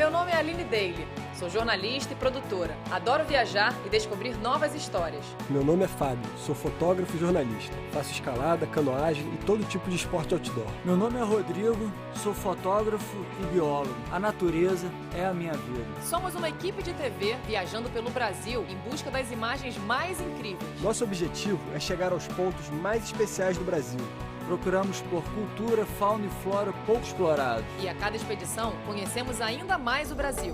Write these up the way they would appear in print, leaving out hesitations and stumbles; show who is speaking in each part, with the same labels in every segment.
Speaker 1: Meu nome é Aline Daly, sou jornalista e produtora. Adoro viajar e descobrir novas histórias.
Speaker 2: Meu nome é Fábio, sou fotógrafo e jornalista. Faço escalada, canoagem e todo tipo de esporte outdoor.
Speaker 3: Meu nome é Rodrigo, sou fotógrafo e biólogo. A natureza é a minha vida.
Speaker 1: Somos uma equipe de TV viajando pelo Brasil em busca das imagens mais incríveis.
Speaker 2: Nosso objetivo é chegar aos pontos mais especiais do Brasil.
Speaker 3: Procuramos por cultura, fauna e flora pouco explorados.
Speaker 1: E a cada expedição, conhecemos ainda mais o Brasil.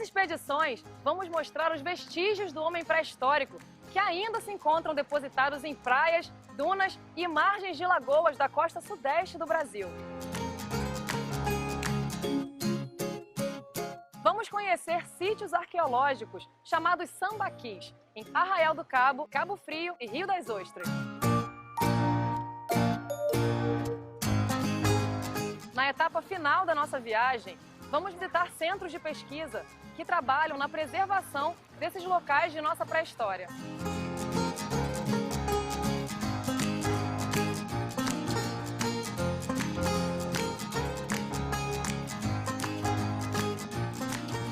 Speaker 1: Expedições, vamos mostrar os vestígios do homem pré-histórico, que ainda se encontram depositados em praias, dunas e margens de lagoas da costa sudeste do Brasil. Vamos conhecer sítios arqueológicos chamados sambaquis, em Arraial do Cabo, Cabo Frio e Rio das Ostras. Na etapa final da nossa viagem, vamos visitar centros de pesquisa que trabalham na preservação desses locais de nossa pré-história.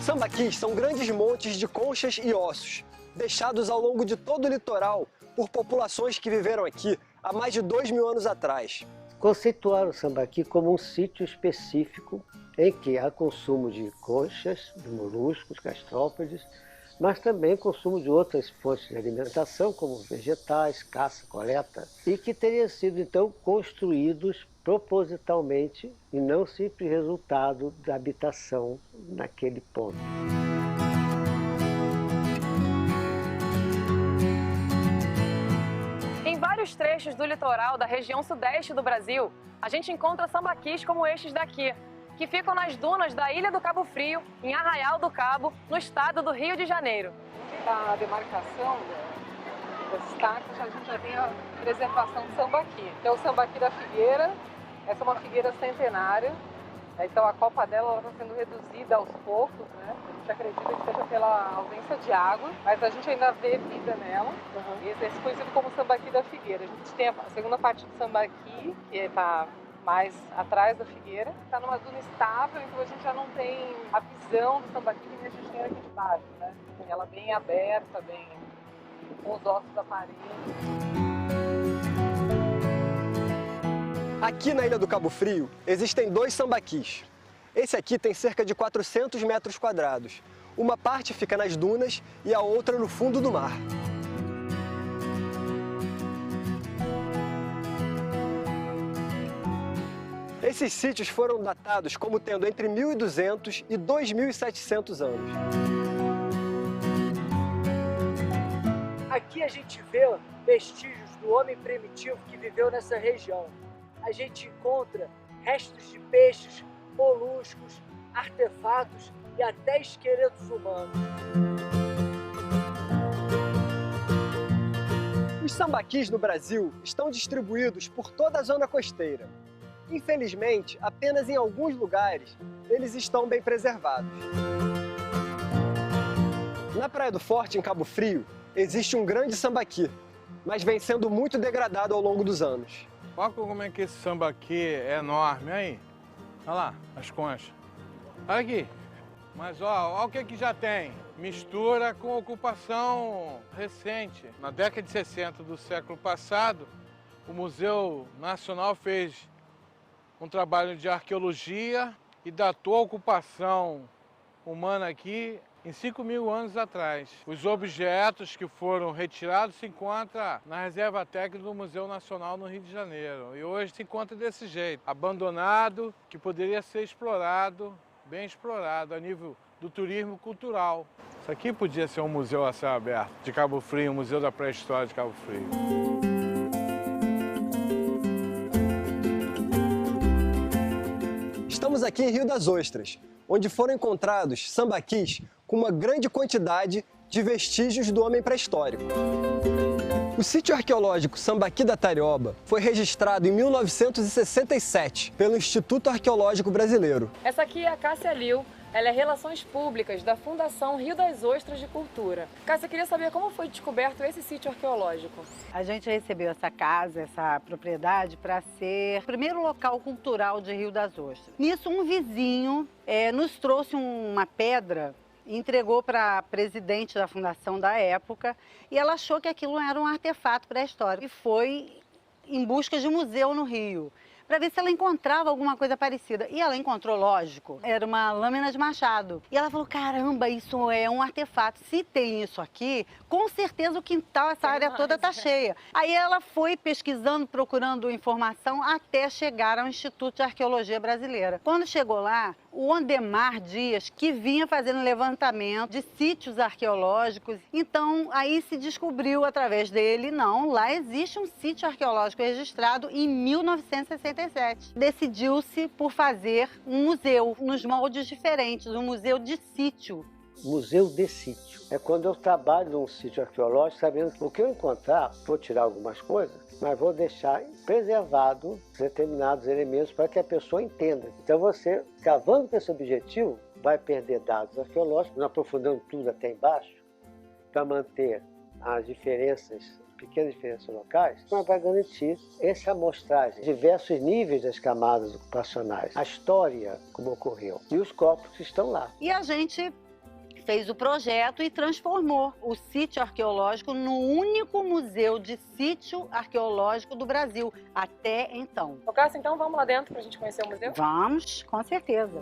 Speaker 2: Sambaquis são grandes montes de conchas e ossos, deixados ao longo de todo o litoral por populações que viveram aqui há mais de 2.000 anos atrás.
Speaker 4: Conceituaram o sambaqui como um sítio específico em que há consumo de conchas, de moluscos, gastrópodes, mas também consumo de outras fontes de alimentação, como vegetais, caça, coleta, e que teriam sido, então, construídos propositalmente e não simples resultado da habitação naquele ponto.
Speaker 1: Em vários trechos do litoral da região sudeste do Brasil, a gente encontra sambaquis como estes daqui, que ficam nas dunas da Ilha do Cabo Frio, em Arraial do Cabo, no estado do Rio de Janeiro.
Speaker 5: A demarcação das estacas, a gente já tem a preservação do sambaqui, que é o sambaqui da figueira. Essa é uma figueira centenária, então a copa dela está sendo reduzida aos poucos, né? A gente acredita que seja pela ausência de água, mas a gente ainda vê vida nela. Esse é conhecido como sambaqui da figueira. A gente tem a segunda parte do sambaqui, que está mais atrás da figueira, está numa duna estável, então a gente já não tem a visão do sambaqui que a gente tem aqui de baixo, né? Ela bem aberta, bem com os ossos aparentes.
Speaker 2: Aqui na Ilha do Cabo Frio existem 2 sambaquis. Esse aqui tem cerca de 400 metros quadrados. Uma parte fica nas dunas e a outra no fundo do mar. Esses sítios foram datados como tendo entre 1.200 e 2.700 anos.
Speaker 6: Aqui a gente vê vestígios do homem primitivo que viveu nessa região. A gente encontra restos de peixes, moluscos, artefatos e até esqueletos humanos.
Speaker 2: Os sambaquis no Brasil estão distribuídos por toda a zona costeira. Infelizmente, apenas em alguns lugares eles estão bem preservados. Na Praia do Forte, em Cabo Frio, existe um grande sambaqui, mas vem sendo muito degradado ao longo dos anos.
Speaker 7: Olha como é que esse sambaqui é enorme, aí. Olha lá, as conchas. Olha aqui. Mas olha o que já tem. Mistura com ocupação recente. Na década de 60 do século passado, o Museu Nacional fez um trabalho de arqueologia e datou a ocupação humana aqui em 5.000 anos atrás. Os objetos que foram retirados se encontram na Reserva Técnica do Museu Nacional no Rio de Janeiro. E hoje se encontra desse jeito, abandonado, que poderia ser explorado, bem explorado, a nível do turismo cultural. Isso aqui podia ser um museu a céu aberto de Cabo Frio, um museu da pré-história de Cabo Frio.
Speaker 2: Estamos aqui em Rio das Ostras, onde foram encontrados sambaquis com uma grande quantidade de vestígios do homem pré-histórico. O sítio arqueológico Sambaqui da Tarioba foi registrado em 1967 pelo Instituto Arqueológico Brasileiro.
Speaker 1: Essa aqui é a Cássia Liu. Ela é Relações Públicas da Fundação Rio das Ostras de Cultura. Cássia, eu queria saber como foi descoberto esse sítio arqueológico.
Speaker 8: A gente recebeu essa casa, essa propriedade, para ser o primeiro local cultural de Rio das Ostras. Nisso, um vizinho nos trouxe uma pedra e entregou para a presidente da fundação da época, e ela achou que aquilo era um artefato pré-histórico e foi em busca de museu no Rio, para ver se ela encontrava alguma coisa parecida. E ela encontrou, lógico, era uma lâmina de machado. E ela falou, caramba, isso é um artefato. Se tem isso aqui, com certeza o quintal, essa área toda está cheia. Aí ela foi pesquisando, procurando informação, até chegar ao Instituto de Arqueologia Brasileira. Quando chegou lá, o Ondemar Dias, que vinha fazendo levantamento de sítios arqueológicos, então aí se descobriu através dele, não, lá existe um sítio arqueológico registrado em 1967. Decidiu-se por fazer um museu, nos moldes diferentes, um museu de sítio.
Speaker 4: Museu de sítio. É quando eu trabalho num sítio arqueológico, sabendo que o que eu encontrar, vou tirar algumas coisas, mas vou deixar preservado determinados elementos para que a pessoa entenda. Então você, cavando com esse objetivo, vai perder dados arqueológicos, aprofundando tudo até embaixo, para manter as diferenças, pequenas diferenças locais, mas vai garantir essa amostragem, diversos níveis das camadas ocupacionais, a história como ocorreu e os corpos que estão lá.
Speaker 8: E a gente fez o projeto e transformou o sítio arqueológico no único museu de sítio arqueológico do Brasil, até então.
Speaker 1: Cássia, então vamos lá dentro para a gente conhecer o museu?
Speaker 8: Vamos, com certeza.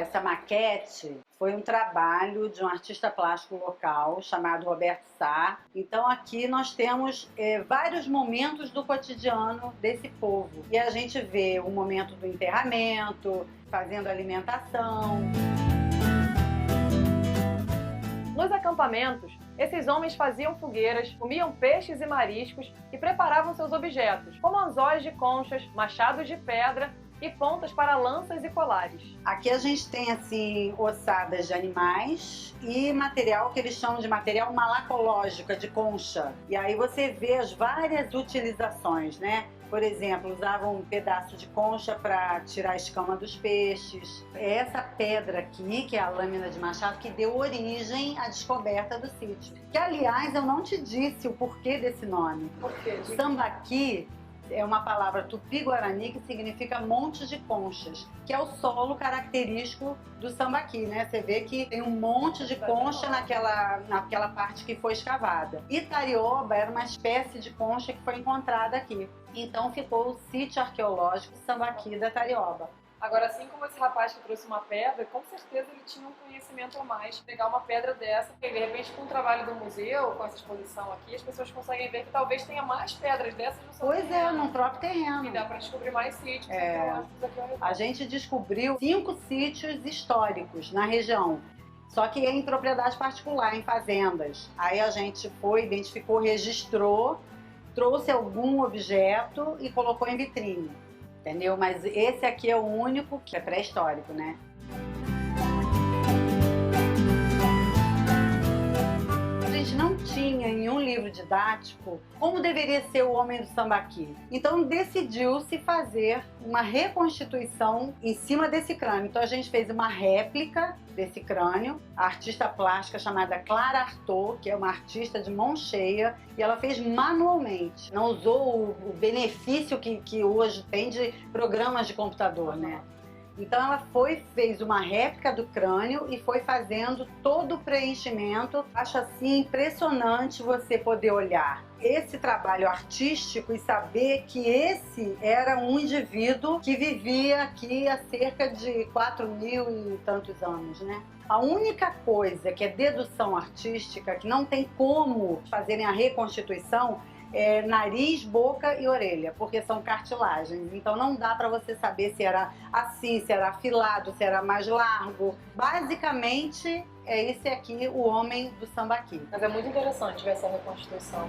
Speaker 8: Essa maquete foi um trabalho de um artista plástico local chamado Roberto Sá. Então aqui nós temos vários momentos do cotidiano desse povo. E a gente vê o momento do enterramento, fazendo alimentação.
Speaker 1: Nos acampamentos, esses homens faziam fogueiras, comiam peixes e mariscos e preparavam seus objetos, como anzóis de conchas, machados de pedra e pontas para lanças e colares.
Speaker 8: Aqui a gente tem assim ossadas de animais e material que eles chamam de material malacológico, de concha. E aí você vê as várias utilizações, né? Por exemplo, usavam um pedaço de concha para tirar a escama dos peixes. É essa pedra aqui, que é a lâmina de machado, que deu origem à descoberta do sítio. Que, aliás, eu não te disse o porquê desse nome.
Speaker 1: Por quê?
Speaker 8: Sambaqui é uma palavra tupi-guarani que significa monte de conchas, que é o solo característico do Sambaqui, né? Você vê que tem um monte de concha naquela parte que foi escavada. E Tarioba era uma espécie de concha que foi encontrada aqui. Então ficou o sítio arqueológico Sambaqui da Tarioba.
Speaker 1: Agora, assim como esse rapaz que trouxe uma pedra, com certeza ele tinha um conhecimento a mais. Pegar uma pedra dessa, porque de repente com o trabalho do museu, com essa exposição aqui, as pessoas conseguem ver que talvez tenha mais pedras dessas no seu terreno.
Speaker 8: Pois é, no próprio terreno.
Speaker 1: E dá para descobrir mais sítios arqueológicos aqui ao redor.
Speaker 8: A gente descobriu 5 sítios históricos na região. Só que em propriedade particular, em fazendas. Aí a gente foi, identificou, registrou, trouxe algum objeto e colocou em vitrine. Entendeu? Mas esse aqui é o único que é pré-histórico, né? A gente não tinha em um livro didático como deveria ser o homem do Sambaqui. Então decidiu-se fazer uma reconstituição em cima desse crânio. Então a gente fez uma réplica desse crânio. A artista plástica chamada Clara Artaud, que é uma artista de mão cheia, e ela fez manualmente. Não usou o benefício que hoje tem de programas de computador, né? Então ela fez uma réplica do crânio e foi fazendo todo o preenchimento. Acho assim impressionante você poder olhar esse trabalho artístico e saber que esse era um indivíduo que vivia aqui há cerca de 4.000 e tantos anos, né? A única coisa que é dedução artística, que não tem como fazerem a reconstituição, é nariz, boca e orelha, porque são cartilagens. Então não dá para você saber se era assim, se era afilado, se era mais largo. Basicamente, é esse aqui o homem do Sambaqui.
Speaker 1: Mas é muito interessante ver essa reconstituição.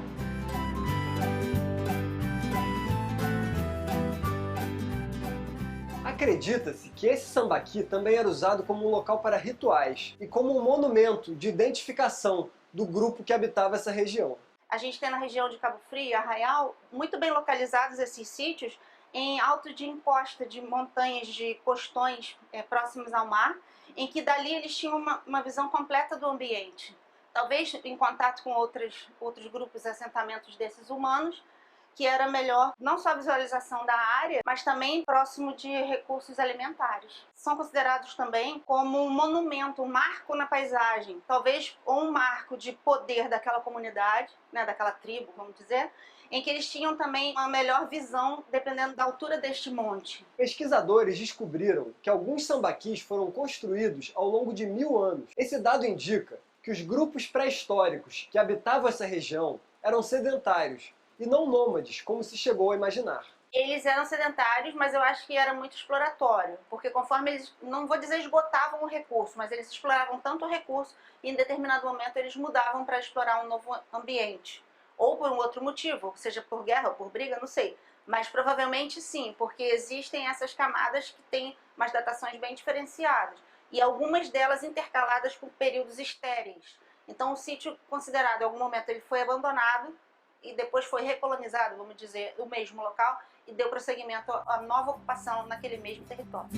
Speaker 2: Acredita-se que esse Sambaqui também era usado como um local para rituais e como um monumento de identificação do grupo que habitava essa região.
Speaker 9: A gente tem na região de Cabo Frio e Arraial, muito bem localizados esses sítios, em alto de encosta de montanhas, de costões próximos ao mar, em que dali eles tinham uma visão completa do ambiente. Talvez em contato com outros grupos e assentamentos desses humanos, que era melhor não só a visualização da área, mas também próximo de recursos alimentares. São considerados também como um monumento, um marco na paisagem, talvez ou um marco de poder daquela comunidade, né, daquela tribo, vamos dizer, em que eles tinham também uma melhor visão dependendo da altura deste monte.
Speaker 2: Pesquisadores descobriram que alguns sambaquis foram construídos ao longo de 1000 anos. Esse dado indica que os grupos pré-históricos que habitavam essa região eram sedentários e não nômades, como se chegou a imaginar.
Speaker 9: Eles eram sedentários, mas eu acho que era muito exploratório, porque conforme eles, não vou dizer esgotavam o recurso, mas eles exploravam tanto o recurso e em determinado momento eles mudavam para explorar um novo ambiente. Ou por um outro motivo, seja por guerra ou por briga, não sei. Mas provavelmente sim, porque existem essas camadas que têm umas datações bem diferenciadas. E algumas delas intercaladas por períodos estéreis. Então o sítio considerado, em algum momento, ele foi abandonado e depois foi recolonizado, vamos dizer, no mesmo local e deu prosseguimento à nova ocupação naquele mesmo território.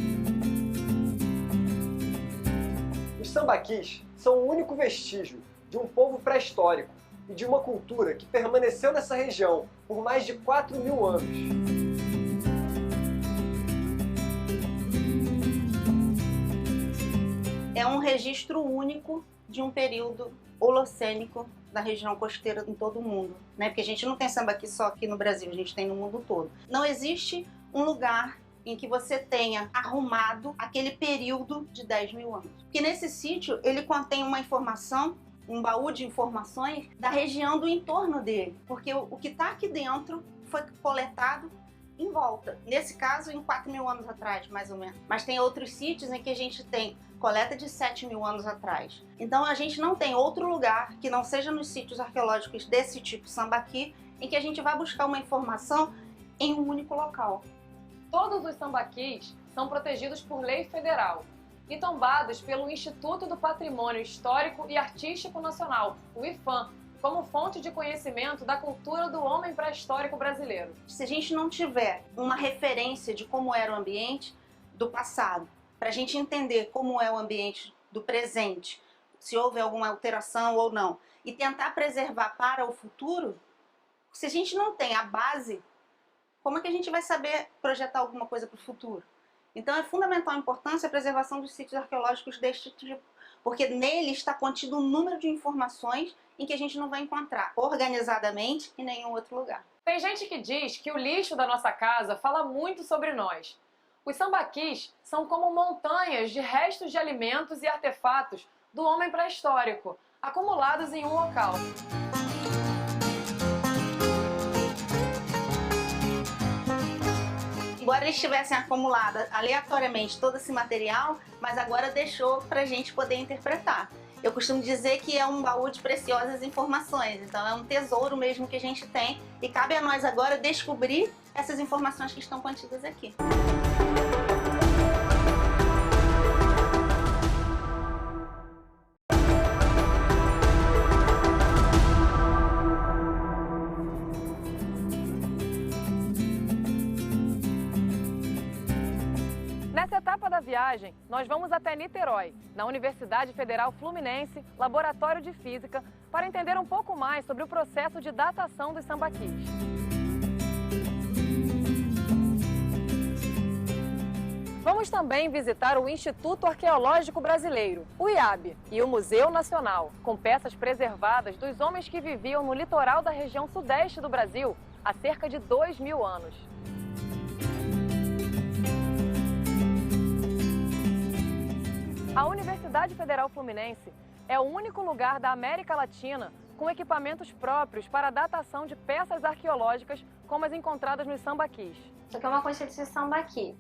Speaker 2: Os sambaquis são o único vestígio de um povo pré-histórico e de uma cultura que permaneceu nessa região por mais de 4000 anos.
Speaker 9: É um registro único de um período holocênico da região costeira em todo o mundo, né? Porque a gente não tem sambaqui só aqui no Brasil, a gente tem no mundo todo. Não existe um lugar em que você tenha arrumado aquele período de 10.000 anos. Porque nesse sítio ele contém uma informação, um baú de informações da região do entorno dele, porque o que está aqui dentro foi coletado em volta. Nesse caso, em 4.000 anos atrás, mais ou menos. Mas tem outros sítios em que a gente tem coleta de 7.000 anos atrás. Então a gente não tem outro lugar que não seja nos sítios arqueológicos desse tipo sambaqui, em que a gente vai buscar uma informação em um único local.
Speaker 1: Todos os sambaquis são protegidos por lei federal e tombados pelo Instituto do Patrimônio Histórico e Artístico Nacional, o IPHAN, como fonte de conhecimento da cultura do homem pré-histórico brasileiro.
Speaker 9: Se a gente não tiver uma referência de como era o ambiente do passado, para a gente entender como é o ambiente do presente, se houve alguma alteração ou não, e tentar preservar para o futuro, se a gente não tem a base, como é que a gente vai saber projetar alguma coisa para o futuro? Então é fundamental a importância a preservação dos sítios arqueológicos deste tipo, porque nele está contido um número de informações em que a gente não vai encontrar organizadamente em nenhum outro lugar.
Speaker 1: Tem gente que diz que o lixo da nossa casa fala muito sobre nós. Os sambaquis são como montanhas de restos de alimentos e artefatos do homem pré-histórico, acumulados em um local.
Speaker 9: Embora eles tivessem acumulado aleatoriamente todo esse material, mas agora deixou para a gente poder interpretar. Eu costumo dizer que é um baú de preciosas informações, então é um tesouro mesmo que a gente tem e cabe a nós agora descobrir essas informações que estão contidas aqui.
Speaker 1: Nessa etapa da viagem, nós vamos até Niterói, na Universidade Federal Fluminense, Laboratório de Física, para entender um pouco mais sobre o processo de datação dos sambaquis. Vamos também visitar o Instituto Arqueológico Brasileiro, o IAB, e o Museu Nacional, com peças preservadas dos homens que viviam no litoral da região sudeste do Brasil há cerca de 2.000 anos. A Universidade Federal Fluminense é o único lugar da América Latina com equipamentos próprios para a datação de peças arqueológicas como as encontradas nos sambaquis.
Speaker 10: Isso aqui é uma concha de sambaqui.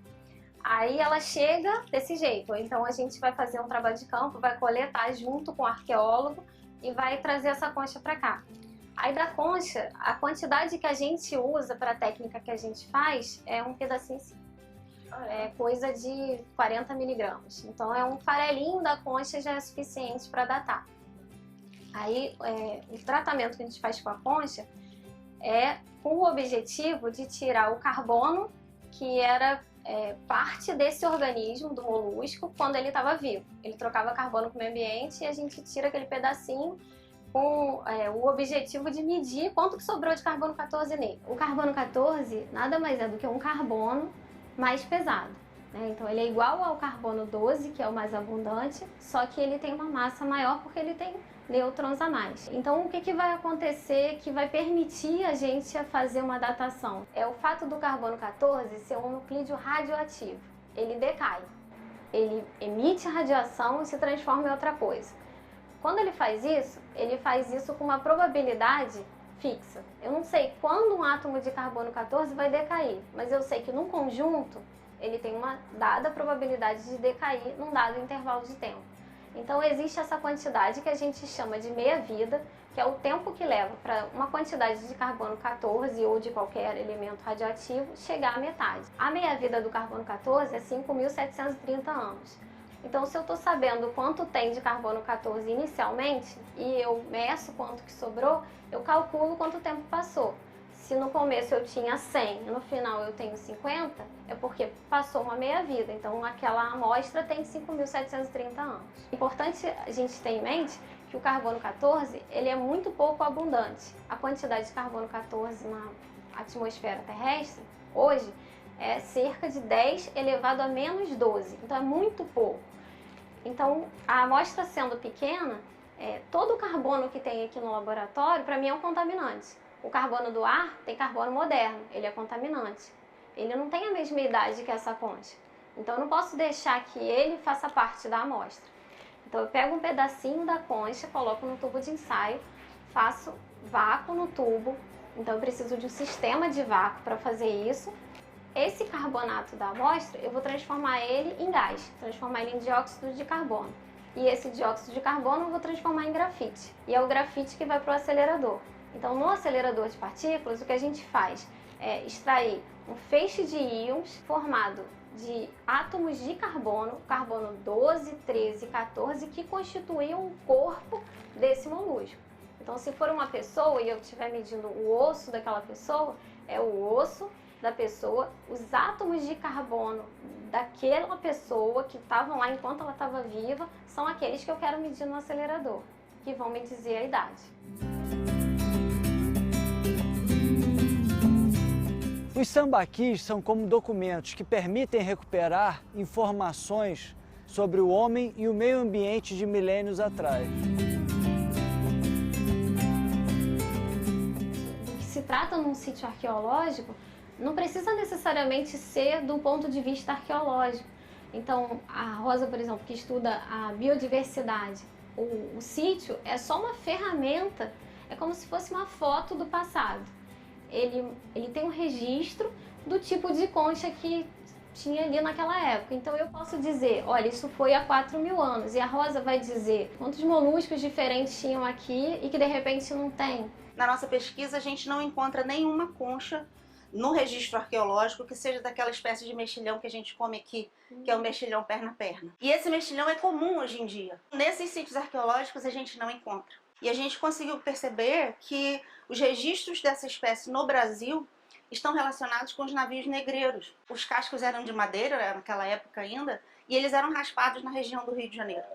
Speaker 10: Aí ela chega desse jeito, então a gente vai fazer um trabalho de campo, vai coletar junto com o arqueólogo e vai trazer essa concha para cá. Aí da concha, a quantidade que a gente usa para a técnica que a gente faz é um pedacinho assim. É coisa de 40 miligramas. Então é um farelinho da concha já é suficiente para datar. Aí, o tratamento que a gente faz com a concha é com o objetivo de tirar o carbono que era parte desse organismo, do molusco, quando ele estava vivo. Ele trocava carbono com o meio ambiente e a gente tira aquele pedacinho com o objetivo de medir quanto que sobrou de carbono 14 nele. O carbono 14 nada mais é do que um carbono mais pesado, né? Então ele é igual ao carbono 12, que é o mais abundante, só que ele tem uma massa maior porque ele tem nêutrons a mais. Então o que vai acontecer que vai permitir a gente fazer uma datação? É o fato do carbono 14 ser um nuclídeo radioativo. Ele decai, ele emite radiação e se transforma em outra coisa. Quando ele faz isso com uma probabilidade fixa. Eu não sei quando um átomo de carbono 14 vai decair, mas eu sei que num conjunto ele tem uma dada probabilidade de decair num dado intervalo de tempo. Então existe essa quantidade que a gente chama de meia-vida, que é o tempo que leva para uma quantidade de carbono 14 ou de qualquer elemento radioativo chegar à metade. A meia-vida do carbono 14 é 5.730 anos. Então, se eu estou sabendo quanto tem de carbono 14 inicialmente e eu meço quanto que sobrou, eu calculo quanto tempo passou. Se no começo eu tinha 100 e no final eu tenho 50, é porque passou uma meia-vida. Então, aquela amostra tem 5.730 anos. É importante a gente ter em mente que o carbono 14 ele é muito pouco abundante. A quantidade de carbono 14 na atmosfera terrestre, hoje, é cerca de 10 elevado a menos 12. Então, é muito pouco. Então, a amostra sendo pequena, todo o carbono que tem aqui no laboratório, para mim, é um contaminante. O carbono do ar tem carbono moderno, ele é contaminante. Ele não tem a mesma idade que essa concha. Então, eu não posso deixar que ele faça parte da amostra. Então, eu pego um pedacinho da concha, coloco no tubo de ensaio, faço vácuo no tubo. Então, eu preciso de um sistema de vácuo para fazer isso. Esse carbonato da amostra, eu vou transformar ele em gás, transformar ele em dióxido de carbono. E esse dióxido de carbono eu vou transformar em grafite. E é o grafite que vai para o acelerador. Então, no acelerador de partículas, o que a gente faz é extrair um feixe de íons formado de átomos de carbono, carbono 12, 13 e 14, que constituíam o corpo desse molusco. Então, se for uma pessoa e eu estiver medindo o osso daquela pessoa, é o osso da pessoa, os átomos de carbono daquela pessoa que estavam lá enquanto ela estava viva, são aqueles que eu quero medir no acelerador, que vão me dizer a idade.
Speaker 3: Os sambaquis são como documentos que permitem recuperar informações sobre o homem e o meio ambiente de milênios atrás.
Speaker 10: O que se trata num sítio arqueológico não precisa necessariamente ser do ponto de vista arqueológico. Então, a Rosa, por exemplo, que estuda a biodiversidade, o sítio é só uma ferramenta, é como se fosse uma foto do passado. Ele tem um registro do tipo de concha que tinha ali naquela época. Então eu posso dizer, olha, isso foi há 4.000 anos. E a Rosa vai dizer quantos moluscos diferentes tinham aqui e que de repente não tem.
Speaker 9: Na nossa pesquisa, a gente não encontra nenhuma concha no registro arqueológico que seja daquela espécie de mexilhão que a gente come aqui, que é o mexilhão perna-perna. E esse mexilhão é comum hoje em dia. Nesses sítios arqueológicos a gente não encontra. E a gente conseguiu perceber que os registros dessa espécie no Brasil estão relacionados com os navios negreiros. Os cascos eram de madeira, naquela época ainda, e eles eram raspados na região do Rio de Janeiro.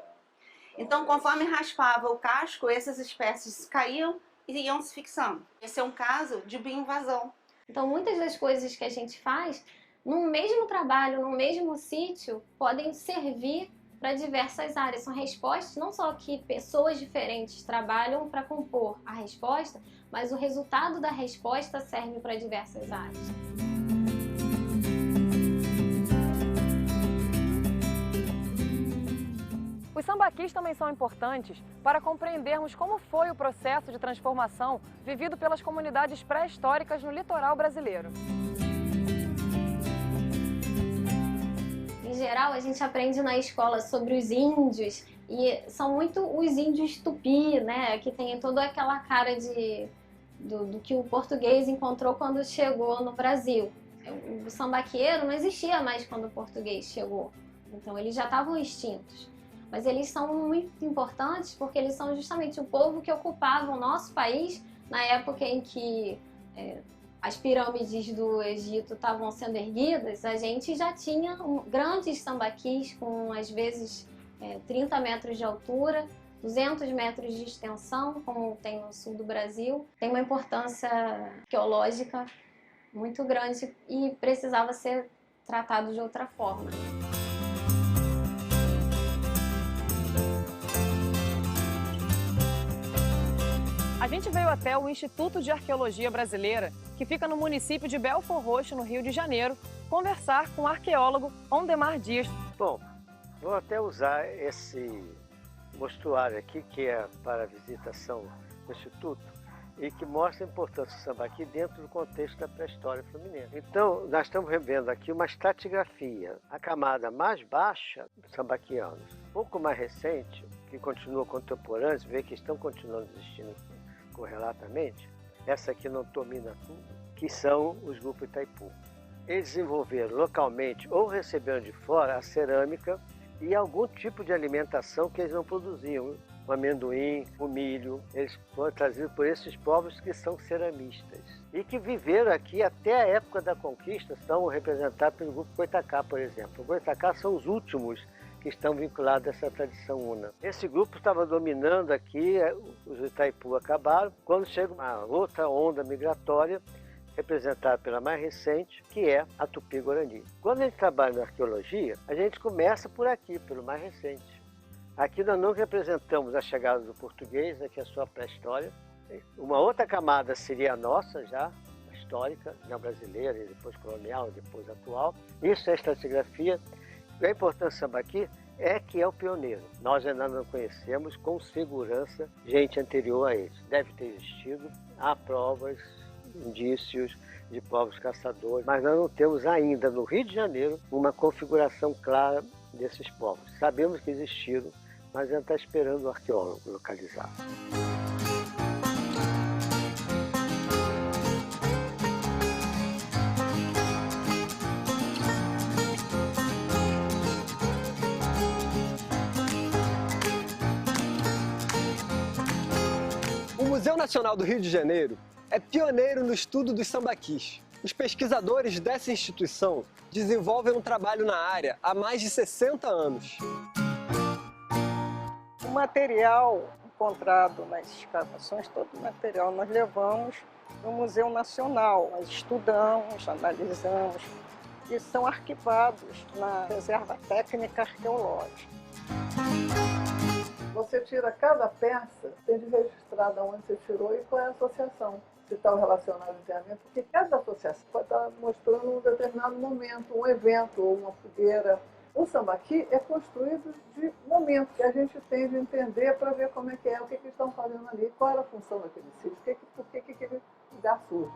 Speaker 9: Então, conforme raspava o casco, essas espécies caíam e iam se fixando. Esse é um caso de bioinvasão.
Speaker 10: Então, muitas das coisas que a gente faz, no mesmo trabalho, no mesmo sítio, podem servir para diversas áreas. São respostas, não só que pessoas diferentes trabalham para compor a resposta, mas o resultado da resposta serve para diversas áreas.
Speaker 1: Os sambaquis também são importantes para compreendermos como foi o processo de transformação vivido pelas comunidades pré-históricas no litoral brasileiro.
Speaker 10: Em geral, a gente aprende na escola sobre os índios, e são muito os índios tupi, né? Que tem toda aquela cara do que o português encontrou quando chegou no Brasil. O sambaqueiro não existia mais quando o português chegou, então eles já estavam extintos. Mas eles são muito importantes porque eles são justamente o povo que ocupava o nosso país na época em que as pirâmides do Egito estavam sendo erguidas. A gente já tinha grandes sambaquis com, às vezes, 30 metros de altura, 200 metros de extensão, como tem no sul do Brasil. Tem uma importância arqueológica muito grande e precisava ser tratado de outra forma.
Speaker 1: A gente veio até o Instituto de Arqueologia Brasileira, que fica no município de Belford Roxo, no Rio de Janeiro, conversar com o arqueólogo Ondemar Dias.
Speaker 4: Bom, vou até usar esse mostruário aqui, que é para a visitação do Instituto, e que mostra a importância do sambaqui dentro do contexto da pré-história fluminense. Então, nós estamos revendo aqui uma estratigrafia. A camada mais baixa dos sambaquianos, um pouco mais recente, que continua contemporânea, vê que estão continuando existindo correlatamente, essa aqui não domina tudo, que são os grupos Itaipu. Eles desenvolveram localmente ou receberam de fora a cerâmica e algum tipo de alimentação que eles não produziam. O amendoim, o milho, eles foram trazidos por esses povos que são ceramistas e que viveram aqui até a época da conquista, estão representados pelo grupo Goitacá, por exemplo. Os Goitacá são os últimos que estão vinculados a essa tradição una. Esse grupo estava dominando aqui, os Itaipu acabaram, quando chega uma outra onda migratória, representada pela mais recente, que é a Tupi-Guarani. Quando a gente trabalha na arqueologia, a gente começa por aqui, pelo mais recente. Aqui nós não representamos a chegada do português, aqui é a sua pré-história. Uma outra camada seria a nossa já, a histórica, já brasileira, e depois colonial, e depois atual. Isso é estratigrafia. A importância do sambaqui é que é o pioneiro. Nós ainda não conhecemos com segurança gente anterior a eles. Deve ter existido, há provas, indícios de povos caçadores, mas nós não temos ainda no Rio de Janeiro uma configuração clara desses povos. Sabemos que existiram, mas ainda está esperando o arqueólogo localizar.
Speaker 2: O Museu Nacional do Rio de Janeiro é pioneiro no estudo dos sambaquis. Os pesquisadores dessa instituição desenvolvem um trabalho na área há mais de 60 anos.
Speaker 5: O material encontrado nas escavações, todo o material nós levamos no Museu Nacional. Nós estudamos, analisamos e são arquivados na Reserva Técnica Arqueológica.
Speaker 11: Você tira cada peça, tem de registrar de onde você tirou e qual é a associação, se está relacionado diariamente, porque cada associação pode estar mostrando um determinado momento, um evento ou uma fogueira. O sambaqui é construído de momentos que a gente tem de entender para ver como é, o que eles estão fazendo ali, qual era a função daquele sítio, por que aquele lugar surge.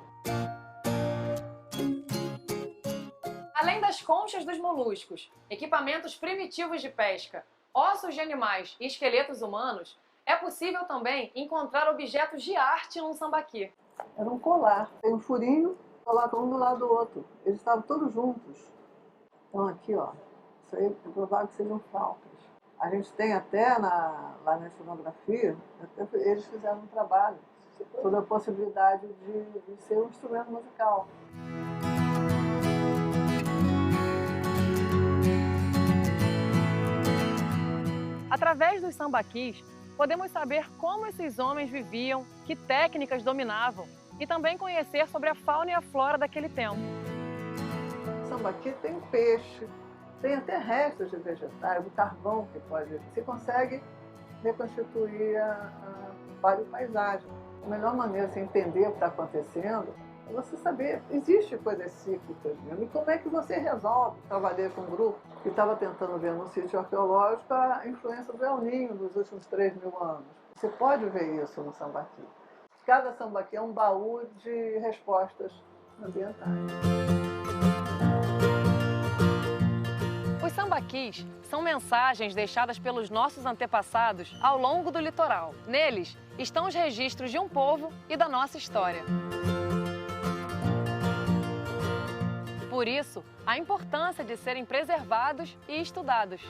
Speaker 1: Além das conchas dos moluscos, equipamentos primitivos de pesca, ossos de animais e esqueletos humanos, é possível também encontrar objetos de arte num sambaqui.
Speaker 11: Era um colar, tem um furinho, colado um do lado do outro. Eles estavam todos juntos. Então aqui, ó, isso aí é provável que sejam flautas. A gente tem até lá na etnografia, eles fizeram um trabalho sobre a possibilidade de ser um instrumento musical.
Speaker 1: Através dos sambaquis, podemos saber como esses homens viviam, que técnicas dominavam e também conhecer sobre a fauna e a flora daquele tempo.
Speaker 11: O sambaqui tem peixe, tem até restos de vegetais, o carvão que pode... Se consegue reconstituir a paleopaisagem. A melhor maneira de você entender o que está acontecendo é você saber, existe coisas cíclicas mesmo. E como é que você resolve? Trabalhei com um grupo que estava tentando ver no sítio arqueológico a influência do El Niño nos últimos 3.000 anos. Você pode ver isso no sambaqui. Cada sambaqui é um baú de respostas ambientais.
Speaker 1: Os sambaquis são mensagens deixadas pelos nossos antepassados ao longo do litoral. Neles estão os registros de um povo e da nossa história. Por isso, a importância de serem preservados e estudados.